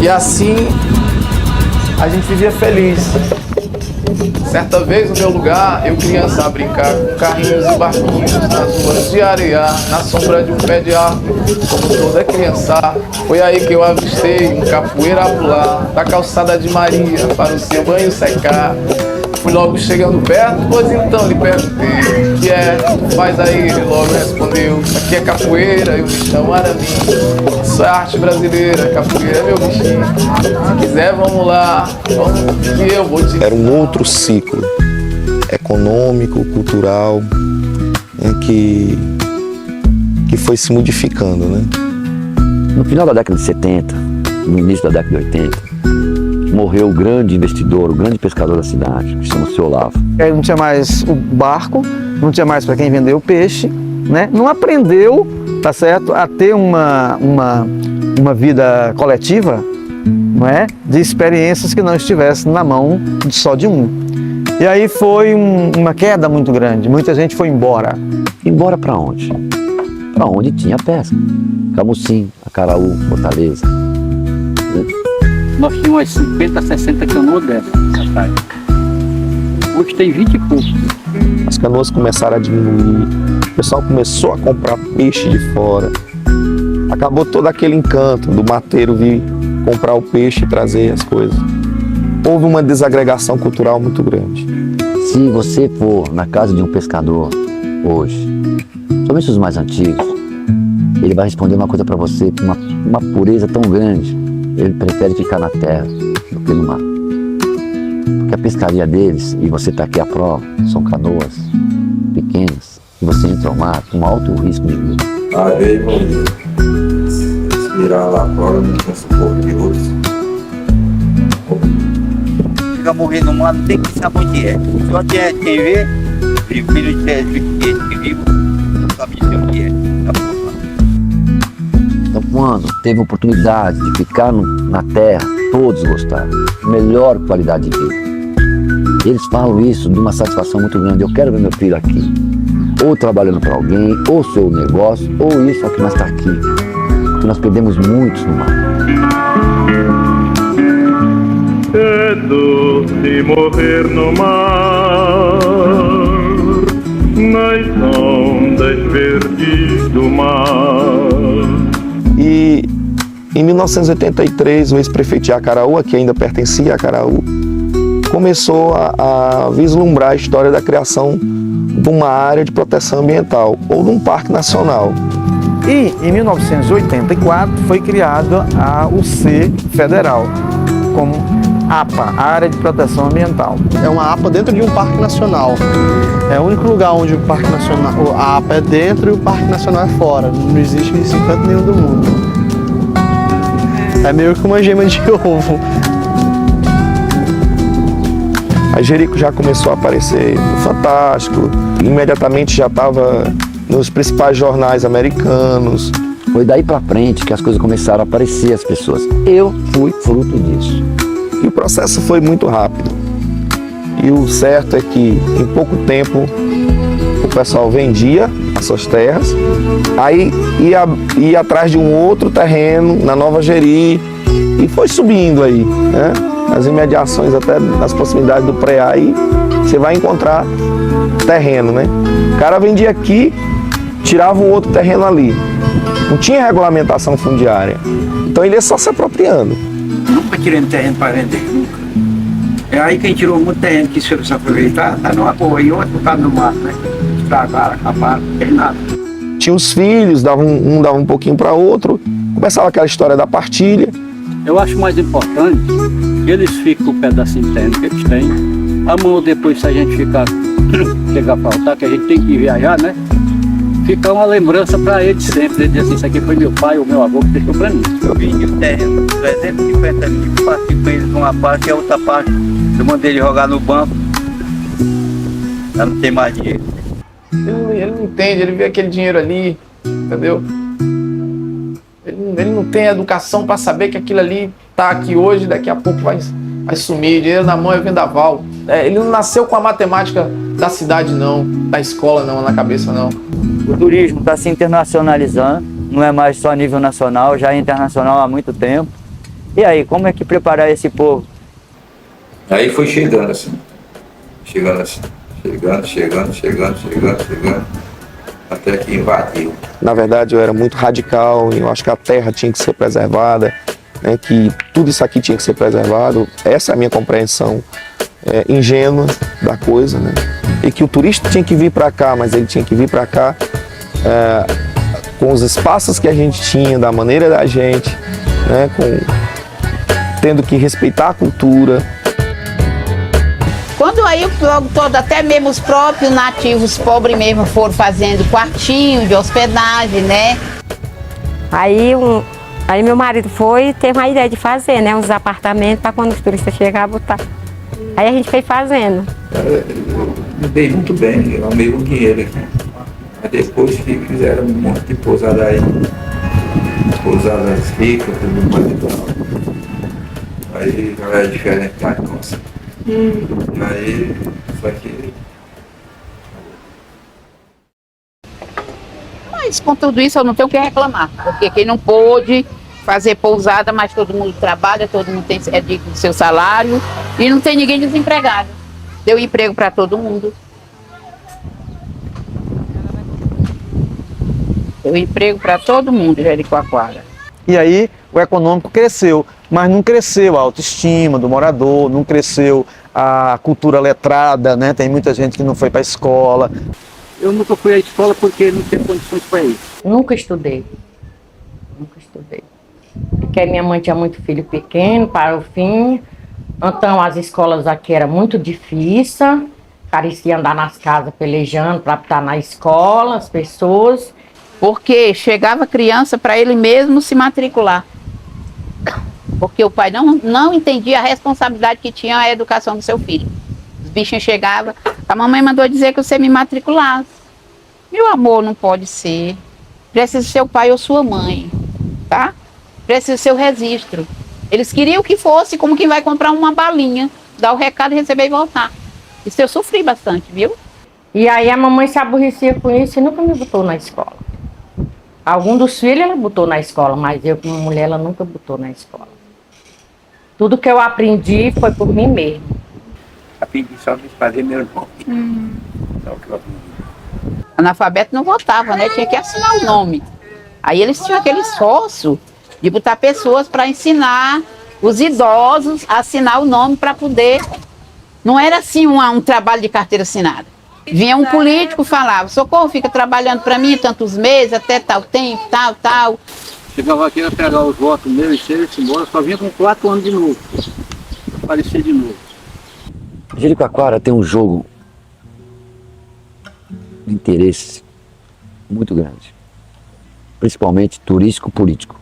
E assim a gente vivia feliz. Certa vez no meu lugar, eu criança a brincar com carrinhos e barquinhos nas ruas de areia, na sombra de um pé de árvore, como toda criança. Foi aí que eu avistei um capoeira a pular da calçada de Maria para o seu banho secar. Fui logo chegando perto, pois então lhe perguntei: o que é? Faz aí, ele logo respondeu: aqui é capoeira, eu me chamo Aramin. Isso é arte brasileira, capoeira é meu bichinho. Se quiser, vamos lá, vamos que eu vou te... Era um outro ciclo econômico, cultural, que foi se modificando, né? No final da década de 70, no início da década de 80, morreu o grande investidor, o grande pescador da cidade, que se chama o Seu Olavo. Aí não tinha mais o barco, não tinha mais para quem vender o peixe, né? Não aprendeu, tá certo, a ter uma vida coletiva, não é? De experiências que não estivessem na mão só de um. E aí foi uma queda muito grande, muita gente foi embora. Embora para onde? Para onde tinha pesca. Camusim, Acaraú, Fortaleza. Nós tínhamos umas 50, 60 canoas dessas. Hoje tem 20 e pouco. As canoas começaram a diminuir, o pessoal começou a comprar peixe de fora. Acabou todo aquele encanto do mateiro vir comprar o peixe e trazer as coisas. Houve uma desagregação cultural muito grande. Se você for na casa de um pescador hoje, somente os mais antigos, ele vai responder uma coisa para você com uma pureza tão grande. Ele prefere ficar na terra do que no mar. Porque a pescaria deles, e você está aqui à prova, são canoas pequenas, e você entra ao mar com alto risco de vida. Aí, vamos respirar lá fora, não tem suporte de rosto. Fica morrendo no mar, não tem que saber onde é. Só quem vê, filho de 10 que vivo, não sabe dizer onde é. Então, quando teve a oportunidade de ficar na terra, todos gostaram. Melhor qualidade de vida. Eles falam isso de uma satisfação muito grande. Eu quero ver meu filho aqui. Ou trabalhando para alguém, ou seu negócio, ou isso aqui, mas está aqui. Porque nós perdemos muitos no mar. É doce morrer no mar, nas ondas verdes do mar. E em 1983, o ex-prefeito de Acaraú, que ainda pertencia a Acaraú, começou a vislumbrar a história da criação de uma área de proteção ambiental, ou de um parque nacional. E em 1984 foi criada a UC Federal, como APA, Área de Proteção Ambiental. É uma APA dentro de um parque nacional. É o único lugar onde o parque nacional, a APA é dentro e o parque nacional é fora. Não existe isso em canto nenhum do mundo. É meio que uma gema de ovo. A Jerico já começou a aparecer no Fantástico, imediatamente já estava nos principais jornais americanos. Foi daí para frente que as coisas começaram a aparecer às pessoas. Eu fui fruto disso. E o processo foi muito rápido. E o certo é que, em pouco tempo, o pessoal vendia as suas terras, aí ia atrás de um outro terreno na Nova Jeri, e foi subindo aí, né? Nas imediações, até nas proximidades do Preá, e você vai encontrar terreno, né? O cara vendia aqui, tirava um outro terreno ali. Não tinha regulamentação fundiária. Então ele ia só se apropriando. Nunca tirei terreno para vender, nunca. É aí quem tirou muito terreno que se aproveitar, tá numa boa, e outro tá no mar, né? Estragaram, acabaram, não tem nada. Tinha os filhos, um dava um pouquinho para outro, começava aquela história da partilha. Eu acho mais importante que eles fiquem com o pedacinho de terreno que eles têm. Amanhã ou depois, se a gente chegar a faltar, que a gente tem que viajar, né? Fica uma lembrança para eles sempre. Eles dizem assim, isso aqui foi meu pai ou meu avô que deixou para mim. Eu vendi o terreno, 350 mil, passei com eles uma parte e a outra parte eu mandei ele jogar no banco. Já não tem mais dinheiro. Ele não entende, ele vê aquele dinheiro ali, entendeu? Ele não tem educação para saber que aquilo ali tá aqui hoje, daqui a pouco vai sumir. Dinheiro na mão é vendaval. Ele não nasceu com a matemática da cidade não, da escola não, na cabeça não. O turismo está se internacionalizando, não é mais só a nível nacional, já é internacional há muito tempo. E aí, como é que preparar esse povo? Aí foi chegando assim, chegando, até que invadiu. Na verdade, eu era muito radical, eu acho que a terra tinha que ser preservada, né, que tudo isso aqui tinha que ser preservado. Essa é a minha compreensão ingênua da coisa, né? E que o turista tinha que vir para cá, mas ele tinha que vir para cá com os espaços que a gente tinha, da maneira da gente, né, tendo que respeitar a cultura. Quando aí o povo todo, até mesmo os próprios nativos pobres mesmo, foram fazendo quartinho de hospedagem, né? Aí meu marido teve uma ideia de fazer, né, uns apartamentos para quando os turistas chegarem botar. Aí a gente foi fazendo. Me dei muito bem, eu amei o dinheiro aqui. Mas depois que fizeram um monte de pousada aí, pousadas ricas, tudo mais e tal. Aí já é diferente da nossa. Aí, isso aqui. Mas com tudo isso eu não tenho o que reclamar, porque quem não pôde fazer pousada, mas todo mundo trabalha, todo mundo é digno do seu salário e não tem ninguém desempregado. Deu emprego para todo mundo. Deu emprego para todo mundo, Jericoacoara. E aí o econômico cresceu, mas não cresceu a autoestima do morador, não cresceu a cultura letrada, né? Tem muita gente que não foi para a escola. Eu nunca fui à escola porque não tenho condições para ir. Nunca estudei. Porque minha mãe tinha muito filho pequeno para o fim. Então as escolas aqui eram muito difíceis. Parecia andar nas casas pelejando para estar na escola, as pessoas. Porque chegava criança para ele mesmo se matricular. Porque o pai não entendia a responsabilidade que tinha a educação do seu filho. Os bichinhos chegavam, a mamãe mandou dizer que você me matriculasse. Meu amor, não pode ser. Precisa ser o pai ou sua mãe, tá? Precisa ser o registro. Eles queriam que fosse como quem vai comprar uma balinha, dar o recado, receber e voltar. Isso eu sofri bastante, viu? E aí a mamãe se aborrecia com isso e nunca me botou na escola. Algum dos filhos ela botou na escola, mas eu como mulher ela nunca botou na escola. Tudo que eu aprendi foi por mim mesmo. Aprendi só de fazer meu nome. Só que eu aprendi. Analfabeto não votava, né? Tinha que assinar o nome. Aí eles tinham aquele esforço de botar pessoas para ensinar os idosos a assinar o nome para poder... Não era assim um trabalho de carteira assinada. Vinha um político, falava, Socorro, fica trabalhando para mim tantos meses, até tal tempo, tal. Chegava aqui a pegar os votos meus e seus, embora, só vinha com 4 anos de novo. Aparecer de novo. Jericoacoara tem um jogo de interesse muito grande, principalmente turístico-político,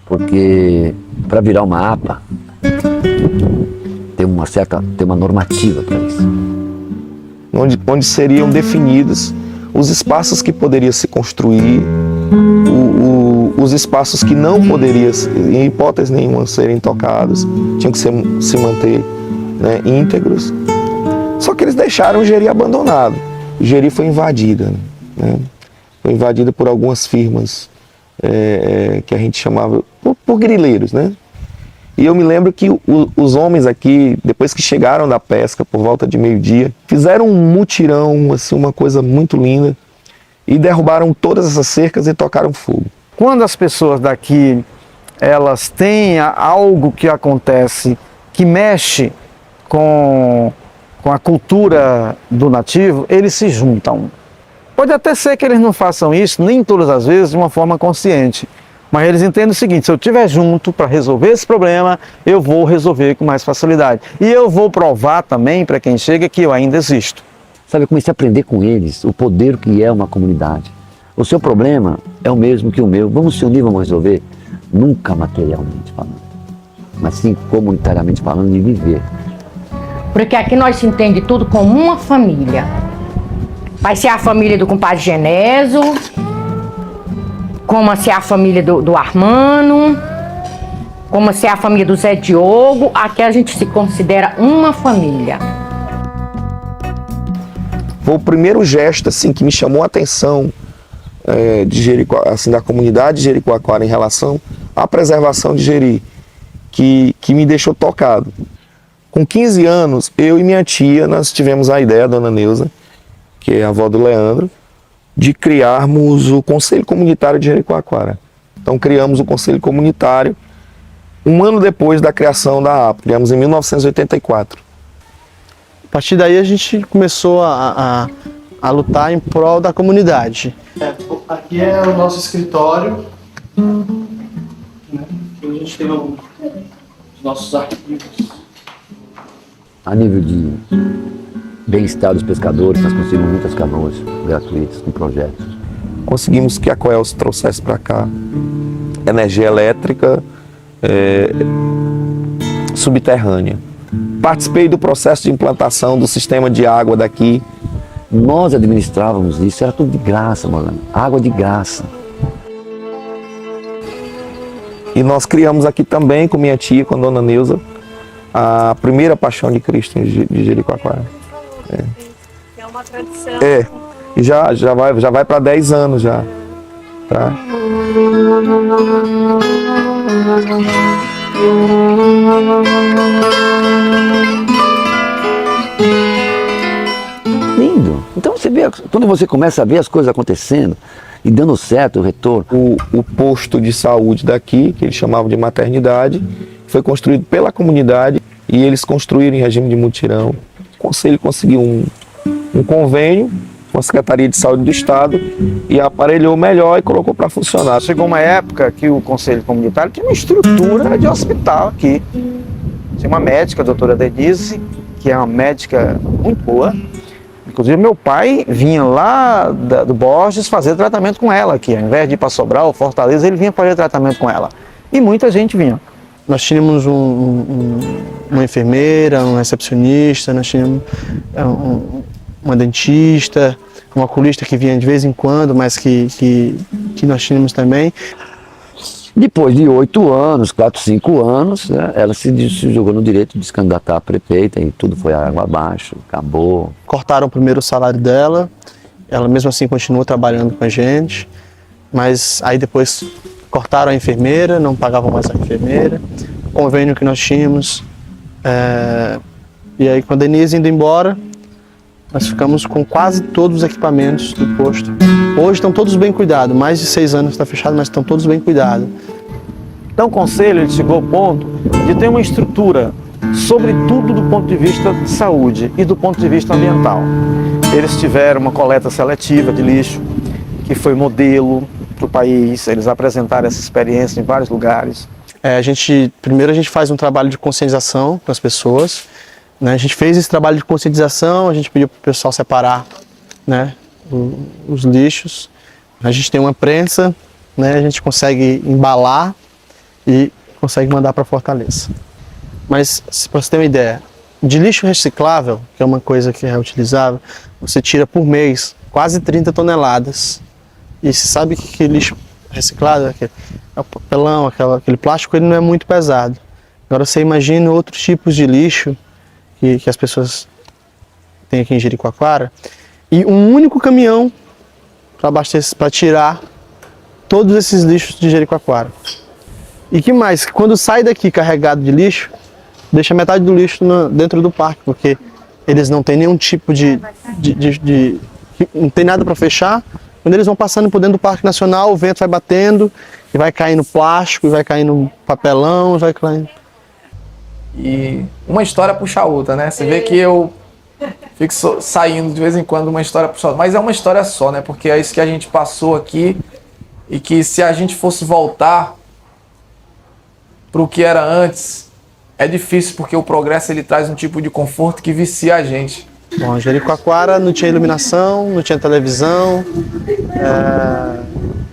porque para virar uma APA tem uma normativa para isso. Onde seriam definidos os espaços que poderiam se construir, os espaços que não poderiam, em hipótese nenhuma, serem tocados, tinham que se manter, né, íntegros. Só que eles deixaram o Jeri abandonado. O Jeri foi invadida, né? Foi invadida por algumas firmas que a gente chamava por grileiros, né? E eu me lembro que os homens aqui, depois que chegaram da pesca por volta de meio-dia, fizeram um mutirão, assim, uma coisa muito linda, e derrubaram todas essas cercas e tocaram fogo. Quando as pessoas daqui, elas têm algo que acontece que mexe com a cultura do nativo, eles se juntam. Pode até ser que eles não façam isso, nem todas as vezes, de uma forma consciente. Mas eles entendem o seguinte, se eu estiver junto para resolver esse problema, eu vou resolver com mais facilidade. E eu vou provar também para quem chega que eu ainda existo. Sabe, eu comecei a aprender com eles o poder que é uma comunidade. O seu problema é o mesmo que o meu. Vamos se unir, vamos resolver. Nunca materialmente falando, mas sim comunitariamente falando, de viver. Porque aqui nós se entende tudo como uma família. Vai ser a família do compadre Genésio, como se é a família do Armando, como se é a família do Zé Diogo. Aqui a gente se considera uma família. Foi o primeiro gesto assim, que me chamou a atenção assim, da comunidade de Jericoacoara em relação à preservação de Jeri, que me deixou tocado. Com 15 anos, eu e minha tia, nós tivemos a ideia, a dona Neuza, que é a avó do Leandro, de criarmos o Conselho Comunitário de Jericoacoara. Então criamos o Conselho Comunitário um ano depois da criação da APA, criamos em 1984. A partir daí a gente começou a lutar em prol da comunidade. Aqui é o nosso escritório, né? A gente tem os nossos arquivos. A nível de bem-estar dos pescadores, nós conseguimos muitas canoas gratuitas com projetos. Conseguimos que a Coelce trouxesse para cá energia elétrica subterrânea. Participei do processo de implantação do sistema de água daqui. Nós administrávamos isso, era tudo de graça, mano. Água de graça. E nós criamos aqui também, com minha tia, com a dona Neuza, a primeira Paixão de Cristo de Jericoacoara. É uma tradição. E já vai para 10 anos já. Tá? Lindo. Então você vê, quando você começa a ver as coisas acontecendo e dando certo o retorno. O posto de saúde daqui, que eles chamavam de maternidade, foi construído pela comunidade e eles construíram em regime de mutirão. O Conselho conseguiu um convênio com a Secretaria de Saúde do Estado e aparelhou melhor e colocou para funcionar. Chegou uma época que o Conselho Comunitário tinha uma estrutura de hospital aqui. Tinha uma médica, a doutora Denise, que é uma médica muito boa. Inclusive, meu pai vinha lá do Borges fazer tratamento com ela aqui. Ao invés de ir para Sobral ou Fortaleza, ele vinha fazer tratamento com ela. E muita gente vinha. Nós tínhamos uma enfermeira, um recepcionista, nós tínhamos uma dentista, uma oculista que vinha de vez em quando, mas que nós tínhamos também. Depois de 8 anos, 4, 5 anos, né, ela se jogou no direito de se candidatar a prefeita e tudo foi água abaixo, acabou. Cortaram primeiro o salário dela, ela mesmo assim continuou trabalhando com a gente, mas aí depois cortaram a enfermeira, não pagavam mais a enfermeira, o convênio que nós tínhamos, e aí com a Denise indo embora, nós ficamos com quase todos os equipamentos do posto. Hoje estão todos bem cuidados, mais de 6 anos está fechado, mas estão todos bem cuidados. Então o Conselho ele chegou ao ponto de ter uma estrutura, sobretudo do ponto de vista de saúde e do ponto de vista ambiental. Eles tiveram uma coleta seletiva de lixo, que foi modelo para o país, eles apresentaram essa experiência em vários lugares. Primeiro a gente faz um trabalho de conscientização com as pessoas, né? A gente fez esse trabalho de conscientização, a gente pediu para o pessoal separar, né, os lixos. A gente tem uma prensa, né, a gente consegue embalar e consegue mandar para Fortaleza. Mas, para você ter uma ideia, de lixo reciclável, que é uma coisa que é reutilizável, você tira por mês quase 30 toneladas. E você sabe que lixo reciclado é o papelão, aquele plástico, ele não é muito pesado. Agora você imagina outros tipos de lixo que as pessoas têm aqui em Jericoacoara, e um único caminhão para tirar todos esses lixos de Jericoacoara. E que mais? Quando sai daqui carregado de lixo, deixa metade do lixo dentro do parque, porque eles não têm nenhum tipo não tem nada para fechar. Quando eles vão passando por dentro do Parque Nacional, o vento vai batendo e vai caindo plástico, e vai caindo papelão, vai caindo. E uma história puxa a outra, né? Você vê que eu fico saindo de vez em quando uma história puxa a outra. Mas é uma história só, né? Porque é isso que a gente passou aqui e que se a gente fosse voltar para o que era antes, é difícil porque o progresso ele traz um tipo de conforto que vicia a gente. Bom, Jericoacoara não tinha iluminação, não tinha televisão,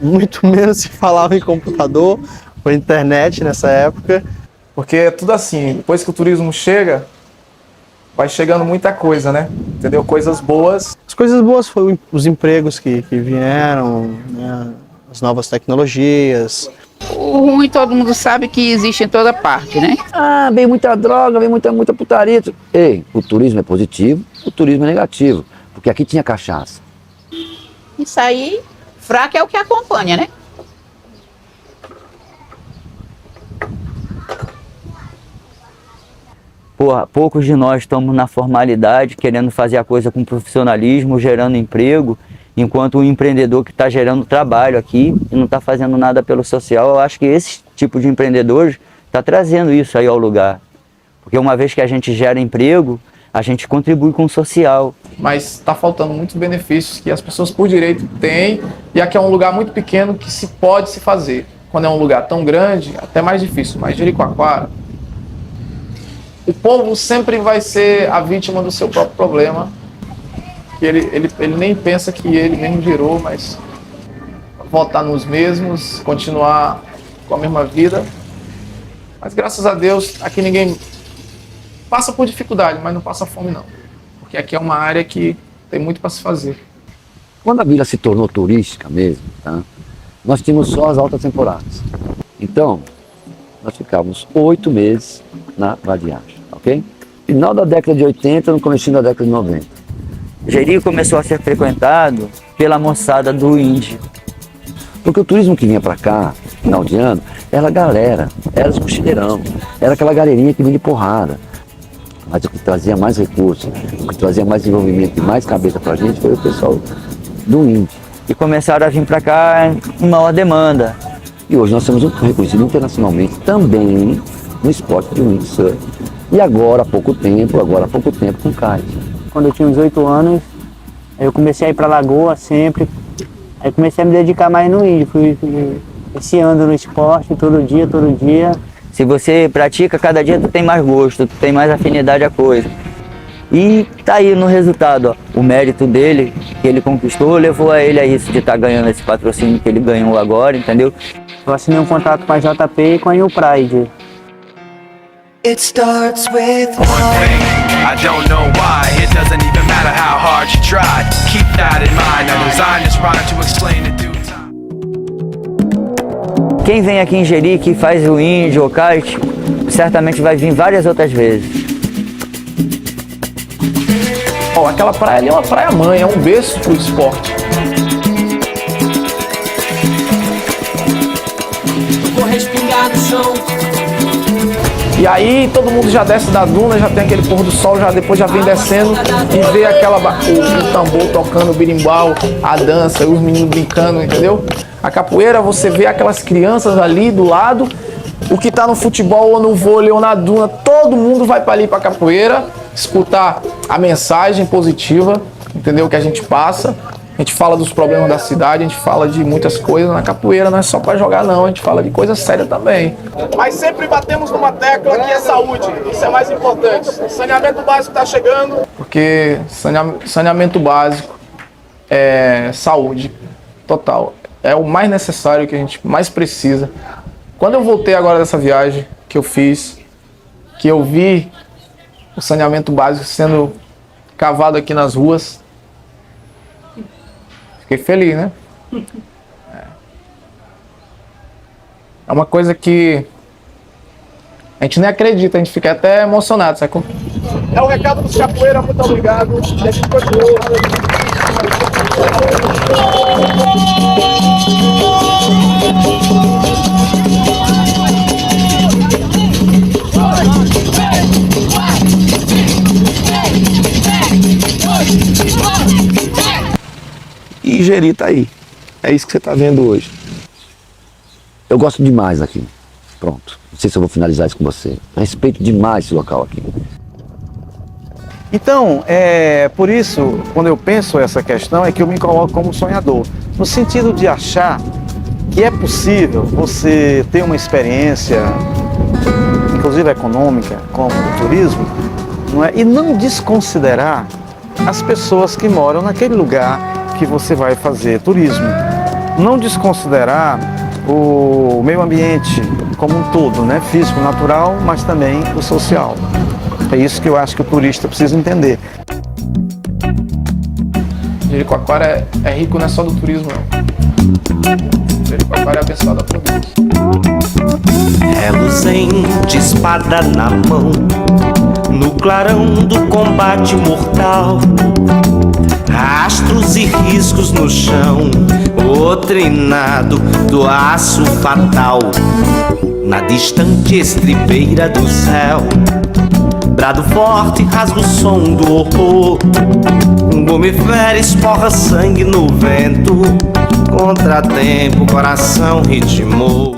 muito menos se falava em computador ou internet nessa época. Porque é tudo assim, depois que o turismo chega, vai chegando muita coisa, né? Entendeu? Coisas boas. As coisas boas foram os empregos que vieram, né? As novas tecnologias. O ruim todo mundo sabe que existe em toda parte, né? Ah, vem muita droga, vem muita putaria. Ei, o turismo é positivo, o turismo é negativo. Porque aqui tinha cachaça. Isso aí, fraco é o que acompanha, né? Porra, poucos de nós estamos na formalidade, querendo fazer a coisa com profissionalismo, gerando emprego, enquanto o empreendedor que está gerando trabalho aqui e não está fazendo nada pelo social, eu acho que esse tipo de empreendedor está trazendo isso aí ao lugar. Porque uma vez que a gente gera emprego, a gente contribui com o social. Mas está faltando muitos benefícios que as pessoas por direito têm, e aqui é um lugar muito pequeno que se pode se fazer. Quando é um lugar tão grande, até mais difícil. Mas Jericoacoara, o povo sempre vai ser a vítima do seu próprio problema. Que ele nem pensa que ele mesmo gerou, mas votar nos mesmos, continuar com a mesma vida. Mas graças a Deus, aqui ninguém passa por dificuldade, mas não passa fome não. Porque aqui é uma área que tem muito para se fazer. Quando a vila se tornou turística mesmo, tá? Nós tínhamos só as altas temporadas. Então, nós ficávamos 8 meses na vadiagem, ok? Final da década de 80, no começo da década de 90. Jeri começou a ser frequentado pela moçada do índio. Porque o turismo que vinha para cá, final de ano, era a galera, era os cochileirão, era aquela galerinha que vinha de porrada. Mas o que trazia mais recursos, o que trazia mais desenvolvimento e mais cabeça pra gente foi o pessoal do índio. E começaram a vir para cá em maior demanda. E hoje nós somos reconhecidos internacionalmente também no esporte de windsurf. E agora há pouco tempo com kite. Quando eu tinha uns 8 anos, eu comecei a ir para Lagoa sempre. Aí comecei a me dedicar mais no índio. Fui esse ano no esporte, todo dia. Se você pratica, cada dia tu tem mais gosto, tu tem mais afinidade à coisa. E tá aí no resultado, ó, o mérito dele, que ele conquistou, levou a ele a isso, de estar ganhando esse patrocínio que ele ganhou agora, entendeu? Eu assinei um contrato com a JP e com a New Pride. It starts with one thing, I don't know why. It doesn't even matter how hard you try. Keep that in mind. I designed this rhyme to explain in due time. Quem vem aqui em Jeri que faz o índio ou kite, certamente vai vir várias outras vezes. Ó, aquela praia ali é uma praia mãe, é um berço pro esporte. Vou respingar no chão. E aí todo mundo já desce da duna, já tem aquele pôr do sol, já depois já vem descendo e vê o tambor tocando, o birimbau, a dança, os meninos brincando, entendeu? A capoeira, você vê aquelas crianças ali do lado, o que tá no futebol ou no vôlei ou na duna, todo mundo vai para ali para capoeira, escutar a mensagem positiva, entendeu? Que a gente passa. A gente fala dos problemas da cidade, a gente fala de muitas coisas. Na capoeira não é só para jogar não, a gente fala de coisa séria também. Mas sempre batemos numa tecla que é saúde, isso é mais importante. Saneamento básico está chegando. Porque saneamento básico é saúde total. É o mais necessário, que a gente mais precisa. Quando eu voltei agora dessa viagem que eu fiz, que eu vi o saneamento básico sendo cavado aqui nas ruas, fiquei feliz, né? É uma coisa que a gente nem acredita, a gente fica até emocionado, sabe? É o recado dos capoeira, muito obrigado. E a gente continua. E Jeri tá aí. É isso que você tá vendo hoje. Eu gosto demais aqui. Pronto. Não sei se eu vou finalizar isso com você. Eu respeito demais esse local aqui. Então, por isso, quando eu penso essa questão, é que eu me coloco como sonhador. No sentido de achar que é possível você ter uma experiência, inclusive econômica, como o turismo, não é? E não desconsiderar as pessoas que moram naquele lugar que você vai fazer turismo. Não desconsiderar o meio ambiente como um todo, né? Físico, natural, mas também o social. É isso que eu acho que o turista precisa entender. Jericoacoara é rico não é só do turismo, não. Jericoacoara é abençoada por Deus. Reluzente, espada na mão, no clarão do combate mortal. Rastros e riscos no chão, o treinado do aço fatal. Na distante estribeira do céu, brado forte rasga o som do horror. Um gume fere, esporra sangue no vento. Contratempo, coração ritmou.